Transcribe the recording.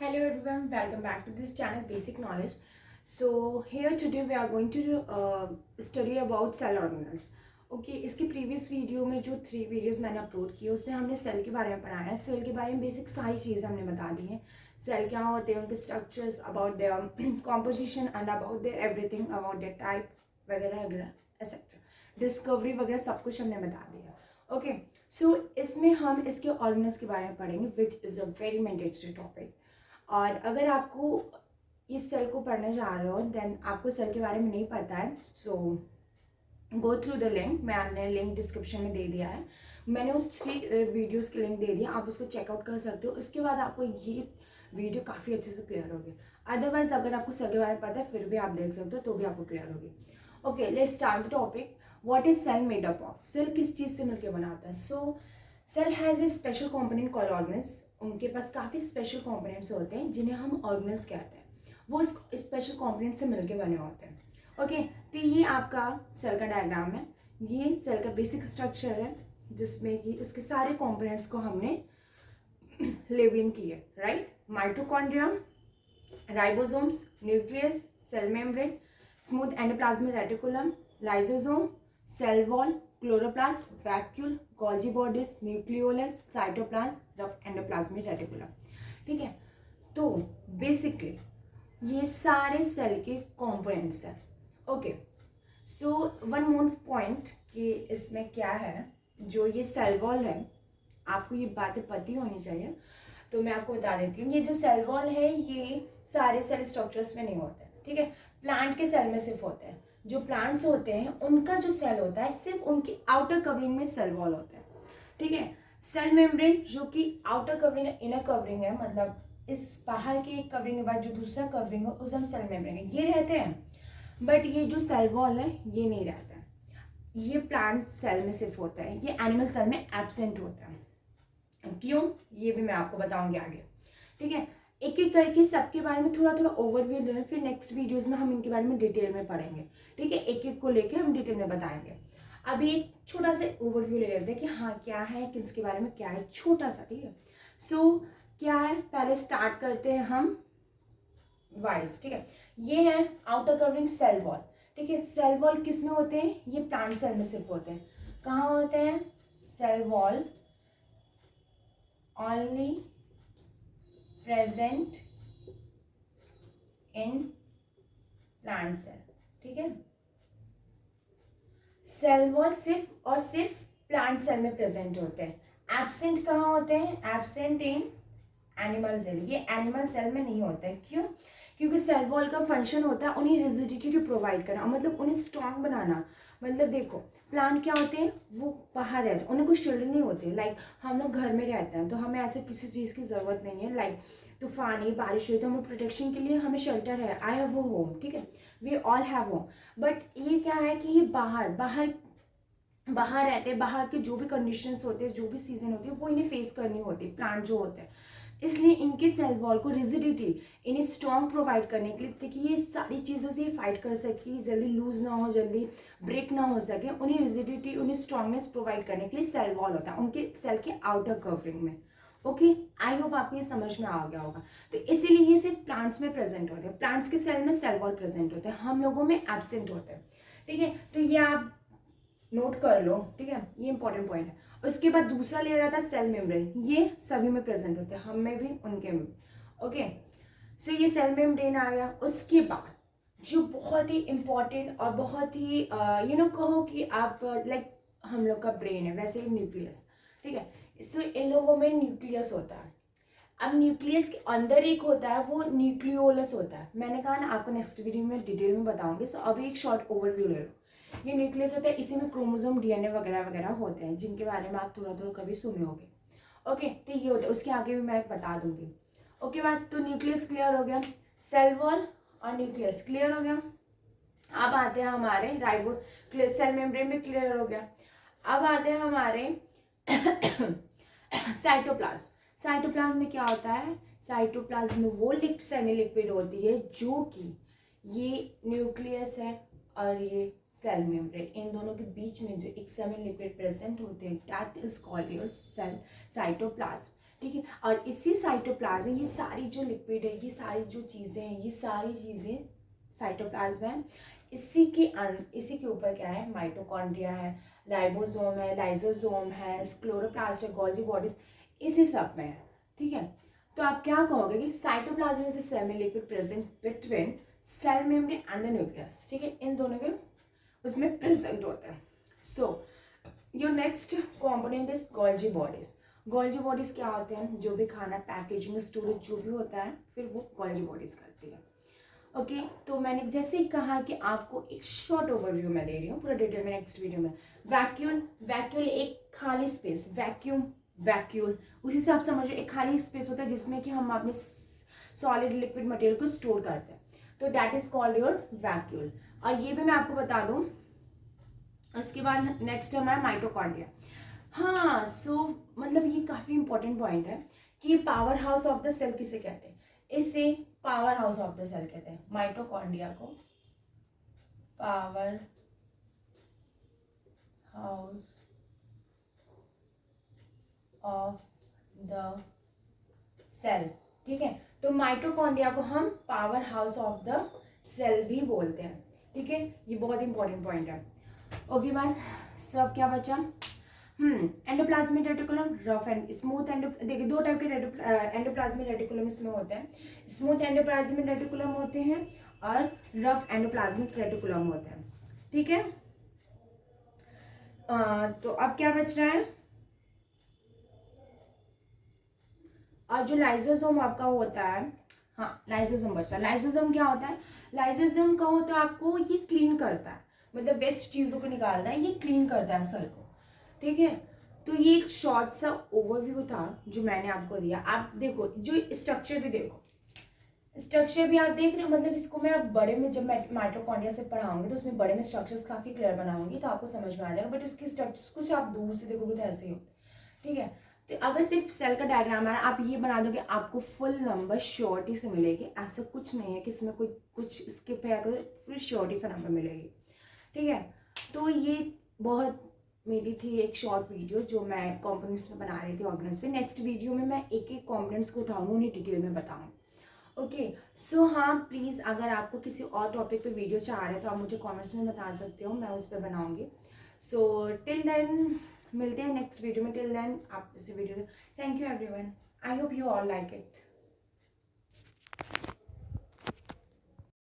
Hello everyone, welcome back to this channel Basic Knowledge. So here today we are going to study about cell organelles. Okay इसके previous video में जो 3 videos मैंने upload किए उसमें हमने cell के बारे में पढ़ाया है। सेल के बारे में बेसिक सारी चीज़ें हमने बता दी हैं। सेल क्या होते हैं, उनके structures, about their composition and about their everything, about their type वगैरह वगैरह एक्सेट्रा, डिस्कवरी वगैरह सब कुछ हमने बता दिया। ओके सो इसमें हम इसके ऑर्गेनल्स के बारे में पढ़ेंगे which is a very mandatory topic. और अगर आपको इस सेल को पढ़ने जा रहे हो देन आपको सेल के बारे में नहीं पता है, सो गो थ्रू द लिंक। मैंने लिंक डिस्क्रिप्शन में दे दिया है। मैंने उस 3 वीडियोस की लिंक दे दिया, आप उसको चेकआउट कर सकते हो। उसके बाद आपको ये वीडियो काफ़ी अच्छे से क्लियर होगी। अदरवाइज अगर आपको सेल के बारे में पता है फिर भी आप देख सकते हो तो भी आपको क्लियर होगी। Okay let's start the topic. What is cell made up of? Cell किस चीज़ से मिलकर बना होता है? So cell has a special component called organelles. उनके पास काफ़ी स्पेशल कॉम्पोनेंट्स होते हैं जिन्हें हम ऑर्गेनल्स कहते हैं। वो इस स्पेशल कॉम्पोनेंट से मिलके बने होते हैं। ओके तो ये आपका सेल का डायग्राम है। ये सेल का बेसिक स्ट्रक्चर है जिसमें कि उसके सारे कॉम्पोनेंट्स को हमने लेबलिंग की है, right. Mitochondrium, ribosomes, nucleus, cell membrane, smooth endoplasmic reticulum, lysosome, cell wall, chloroplast, vacuole, Golgi bodies, nucleolus, cytoplasm, rough endoplasmic reticulum. ठीक है, तो बेसिकली ये सारे सेल के कंपोनेंट्स हैं। Okay so one more point कि इसमें क्या है, जो ये सेल वॉल है आपको ये बातें पता होनी चाहिए, तो मैं आपको बता देती हूँ। ये जो सेल वॉल है ये सारे सेल स्ट्रक्चर्स में नहीं होते हैं, ठीक है। प्लांट के सेल में सिर्फ होते हैं। जो प्लांट्स होते हैं उनका जो सेल होता है सिर्फ उनकी आउटर कवरिंग में सेल वॉल होता है, ठीक है। सेल मेम्ब्रेन जो कि आउटर कवरिंग है, इनर कवरिंग है, मतलब इस बाहर की एक कवरिंग के बाद जो दूसरा कवरिंग है उसे हम सेल मेम्ब्रेन है, ये रहते हैं। बट ये जो सेल वॉल है ये नहीं रहता है। ये प्लांट सेल में सिर्फ होता है, ये एनिमल सेल में एब्सेंट होता है। क्यों, ये भी मैं आपको बताऊंगी आगे, ठीक है। एक एक करके सबके बारे में थोड़ा थोड़ा ओवरव्यू ले, फिर नेक्स्ट वीडियोस में हम इनके बारे में डिटेल में पढ़ेंगे, ठीक है। एक एक को लेके हम डिटेल में बताएंगे। अभी एक छोटा सा ओवरव्यू ले लेते हैं कि हाँ क्या है, किसके बारे में क्या है, छोटा सा, ठीक है। सो क्या है, पहले स्टार्ट करते हैं हम वाइज, ठीक है। ये है आउटर कवरिंग सेल वॉल, ठीक है। सेल वॉल किस में होते हैं? ये प्लांट सेल में सिर्फ होते हैं। कहाँ होते हैं? Cell wall only present in plant cell, ठीक है। सेल वॉल सिर्फ और सिर्फ प्लांट सेल में प्रेजेंट होते हैं। एब्सेंट कहाँ होते हैं? Absent in animal cell. ये एनिमल सेल में नहीं होता है। क्यों? क्योंकि सेल वॉल का फंक्शन होता है उन्हें रिजिडिटी टू प्रोवाइड करना, मतलब उन्हें स्ट्रांग बनाना। मतलब देखो प्लांट क्या होते हैं, वो बाहर रहते हैं, उन्हें कोई शील्ड नहीं होती। लाइक हम लोग घर में रहते हैं तो हमें ऐसे किसी चीज़ की ज़रूरत नहीं है। लाइक तूफानी बारिश हुई तो हमें प्रोटेक्शन के लिए हमें शेल्टर है, आई हैव अ होम, ठीक है। We all have home. But ये क्या है कि ये बाहर बाहर बाहर रहते हैं। बाहर के जो भी कंडीशंस होते हैं, जो भी सीजन होती है, वो इन्हें फेस करनी होती है, प्लांट जो होते हैं। इसलिए इनके सेल वॉल को रिजिडिटी, इन्हें स्ट्रॉन्ग प्रोवाइड करने के लिए, ताकि ये सारी चीज़ों से फाइट कर सके, जल्दी लूज ना हो, जल्दी ब्रेक ना हो सके, उन्हें रिजिडिटी, उन्हें स्ट्रॉन्गनेस प्रोवाइड करने के लिए सेल वॉल होता है उनके सेल के आउटर कवरिंग में। ओके आई होप आपको ये समझ में आ गया होगा। तो इसीलिए ये सिर्फ प्लांट्स में प्रेजेंट होते हैं। प्लांट्स के सेल में सेल वॉल प्रेजेंट होते हैं, हम लोगों में एब्सेंट होते हैं, ठीक है। तो ये आप नोट कर लो, ठीक है, ये इंपॉर्टेंट पॉइंट है। उसके बाद दूसरा लेयर आता है सेल मेम्ब्रेन। ये सभी में प्रेजेंट होते हैं, हम में भी उनके में। ओके सो ये सेल मेम्ब्रेन आ गया। उसके बाद जो बहुत ही इंपॉर्टेंट और बहुत ही कहो कि आप लाइक हम लोग का ब्रेन है वैसे ही न्यूक्लियस, ठीक है। सो इन लोगों में न्यूक्लियस होता है। अब न्यूक्लियस के अंदर एक होता है, वो न्यूक्लियोलस होता है। मैंने कहा ना आपको नेक्स्ट वीडियो में डिटेल में बताऊंगी। सो अभी एक शॉर्ट ओवरव्यू ले लो। ये न्यूक्लियस होता है, इसी में क्रोमोसोम, डीएनए वगैरह वगैरह होते हैं, जिनके बारे में आप थोड़ा थोड़ा कभी सुने होंगे। ओके तो ये होता है, उसके आगे भी मैं बता दूंगी। ओके बात, तो न्यूक्लियस क्लियर हो गया, सेल वॉल और न्यूक्लियस क्लियर हो गया। अब आते हैं हमारे राइबो, सेल मेम्ब्रेन भी क्लियर हो गया। अब आते हैं हमारे साइटोप्लाज्म। साइटोप्लाज्म में क्या होता है? साइटोप्लाज्म में वो सेमी लिक्विड होती है जो कि ये न्यूक्लियस है और ये सेल मेम्ब्रेन, इन दोनों के बीच में जो एक सेमी लिक्विड प्रेजेंट होते हैं, that is called your cell cytoplasm. ठीक है। और इसी साइटोप्लाज्म, ये सारी जो लिक्विड है, ये सारी जो चीज़ें हैं, ये सारी चीज़ें साइटोप्लाज्म है। इसी के ऊपर क्या है, माइटोकॉन्ड्रिया है, राइबोसोम है, लाइसोसोम है, क्लोरोप्लास्ट है, गोल्गी बॉडीज, इसी सब में है। ठीक है। तो आप क्या कहोगे कि cytoplasm is a semi liquid present between cell membrane and the nucleus. ठीक है, इन दोनों के उसमें प्रेजेंट होता है। So your next component is Golgi bodies. Golgi bodies क्या होते हैं, जो भी खाना पैकेजिंग स्टोरेज जो भी होता है, फिर वो गोल्गी बॉडीज करती है। ओके तो मैंने जैसे ही कहा कि आपको एक शॉर्ट ओवरव्यू मैं दे रही हूँ, पूरा डिटेल में नेक्स्ट वीडियो में। वैक्यूल, वैक्यूल एक खाली स्पेस, वैक्यूम, वैक्यूल उसी से आप समझो, एक खाली स्पेस होता है जिसमें कि हम अपने सॉलिड लिक्विड मटेरियल को स्टोर करते हैं, तो that is called your vacuole. और ये भी मैं आपको बता दूं, उसके बाद नेक्स्ट है हमारा माइटोकॉन्ड्रिया। हाँ सो मतलब ये काफी इंपॉर्टेंट पॉइंट है कि power house of the cell किसे कहते हैं, इसे power house of the cell कहते हैं, माइटोकॉन्ड्रिया को power house of the cell. ठीक है, तो माइटोकॉन्ड्रिया को हम power house of the cell भी बोलते हैं। ठीक है, ये बहुत इंपॉर्टेंट पॉइंट है। ओके बात, सब क्या बचा, endoplasmic reticulum, rough and smooth endo, देखिए दो टाइप के एंडोप्लाज्मिक रेटिकुलम इसमें होते हैं, स्मूथ एंडोप्लाज्मिक रेटिकुलम होते हैं और रफ एंडोप्लाज्मिक रेटिकुलम होते हैं। ठीक है, तो अब क्या बच रहा है, और जो लाइसोसोम आपका होता है, हाँ लाइसोसोम बच रहा है। लाइसोसोम क्या होता है, लाइसोसोम का होता है आपको ये क्लीन करता है, मतलब वेस्ट चीज़ों को निकालता है, ये क्लीन करता है सेल को। ठीक है, तो ये एक शॉर्ट सा ओवरव्यू था जो मैंने आपको दिया। आप देखो जो स्ट्रक्चर भी देखो, स्ट्रक्चर भी आप देख रहे हो, मतलब इसको मैं अब बड़े में जब मैं माइटोकॉन्ड्रिया से पढ़ाऊंगी तो उसमें बड़े में स्ट्रक्चर्स काफ़ी क्लियर बनाऊंगी तो आपको समझ में आ जाएगा, बट उसकी स्ट्रक्चर्स कुछ आप दूर से देखोगे तो ऐसे ही हो। ठीक है, तो अगर सिर्फ सेल का डायग्राम है आप ये बना दोगे आपको फुल नंबर श्योरिटी से मिलेगी, ऐसा कुछ नहीं है कि इसमें कोई कुछ स्किप है, फिर श्योरिटी से नंबर मिलेगी। ठीक है, तो ये बहुत मेरी थी एक शॉर्ट वीडियो जो मैं कॉम्पोनेंट्स में बना रही थी ऑर्गेनाइज पे। नेक्स्ट वीडियो में मैं एक एक कॉम्पोनेंट्स को उठाऊंगी, उन्हें डिटेल में बताऊँ। ओके सो हाँ प्लीज़, अगर आपको किसी और टॉपिक पे वीडियो चाह रहे हैं तो आप मुझे कमेंट्स में बता सकते हो, मैं उस पर बनाऊंगी। सो टिल देन मिलते हैं नेक्स्ट वीडियो में, टिल देन आप इस video, thank you everyone, I hope you all like it.